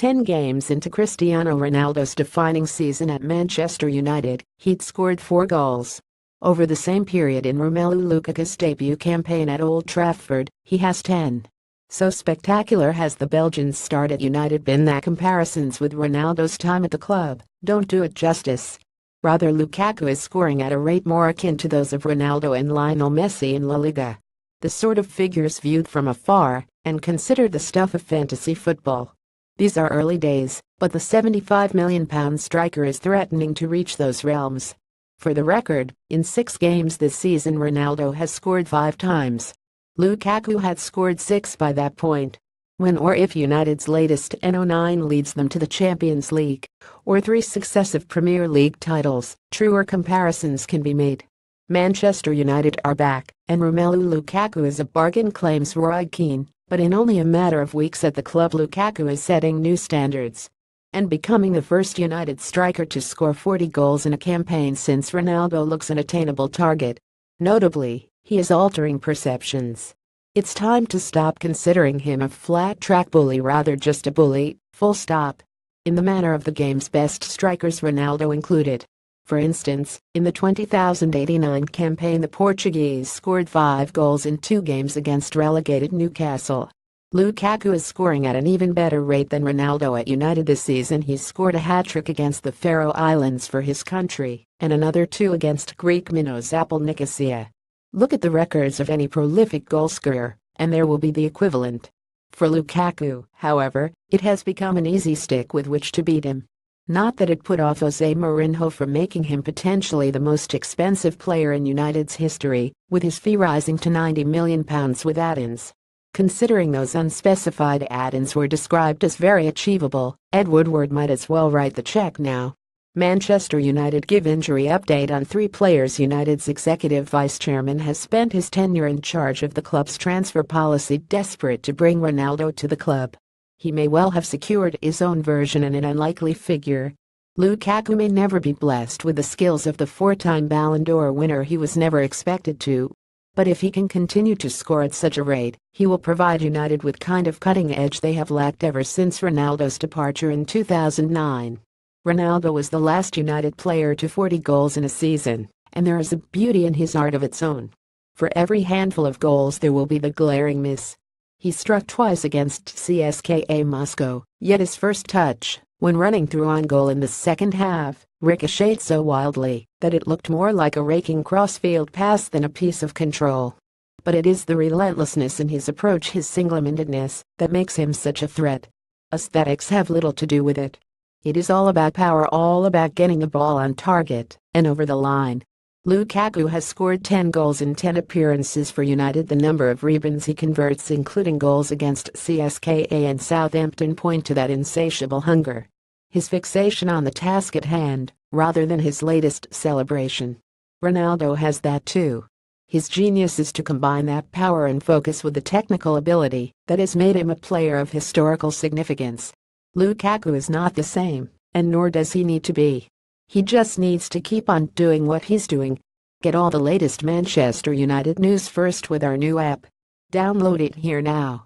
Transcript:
10 games into Cristiano Ronaldo's defining season at Manchester United, he'd scored 4 goals. Over the same period in Romelu Lukaku's debut campaign at Old Trafford, he has 10. So spectacular has the Belgian's start at United been that comparisons with Ronaldo's time at the club don't do it justice. Rather, Lukaku is scoring at a rate more akin to those of Ronaldo and Lionel Messi in La Liga. The sort of figures viewed from afar and considered the stuff of fantasy football. These are early days, but the £75 million striker is threatening to reach those realms. For the record, in 6 games this season Ronaldo has scored 5 times. Lukaku had scored 6 by that point. When or if United's latest NO9 leads them to the Champions League, or 3 successive Premier League titles, truer comparisons can be made. Manchester United are back, and Romelu Lukaku is a bargain, claims Roy Keane, but in only a matter of weeks at the club Lukaku is setting new standards and becoming the first United striker to score 40 goals in a campaign since Ronaldo looks an attainable target. Notably, he is altering perceptions. It's time to stop considering him a flat-track bully, rather just a bully, full stop. In the manner of the game's best strikers, Ronaldo included. For instance, in the 2089 campaign the Portuguese scored 5 goals in 2 games against relegated Newcastle. Lukaku is scoring at an even better rate than Ronaldo at United this season. He's scored a hat-trick against the Faroe Islands for his country, and another 2 against Greek minnows Apple Nicosia. Look at the records of any prolific goalscorer, and there will be the equivalent. For Lukaku, however, it has become an easy stick with which to beat him. Not that it put off Jose Mourinho from making him potentially the most expensive player in United's history, with his fee rising to £90 million with add-ins. Considering those unspecified add-ins were described as very achievable, Ed Woodward might as well write the check now. Manchester United give injury update on 3 players. United's executive vice-chairman has spent his tenure in charge of the club's transfer policy, desperate to bring Ronaldo to the club. He may well have secured his own version in an unlikely figure. Lukaku may never be blessed with the skills of the 4-time Ballon d'Or winner he was never expected to. But if he can continue to score at such a rate, he will provide United with kind of cutting edge they have lacked ever since Ronaldo's departure in 2009. Ronaldo was the last United player to 40 goals in a season, and there is a beauty in his art of its own. For every handful of goals there will be the glaring miss. He struck twice against CSKA Moscow, yet his first touch, when running through on goal in the second half, ricocheted so wildly that it looked more like a raking crossfield pass than a piece of control. But it is the relentlessness in his approach, his single-mindedness, that makes him such a threat. Aesthetics have little to do with it. It is all about power, all about getting the ball on target and over the line. Lukaku has scored 10 goals in 10 appearances for United. The number of rebounds he converts, including goals against CSKA and Southampton, point to that insatiable hunger. His fixation on the task at hand, rather than his latest celebration. Ronaldo has that too. His genius is to combine that power and focus with the technical ability that has made him a player of historical significance. Lukaku is not the same, and nor does he need to be. He just needs to keep on doing what he's doing. Get all the latest Manchester United news first with our new app. Download it here now.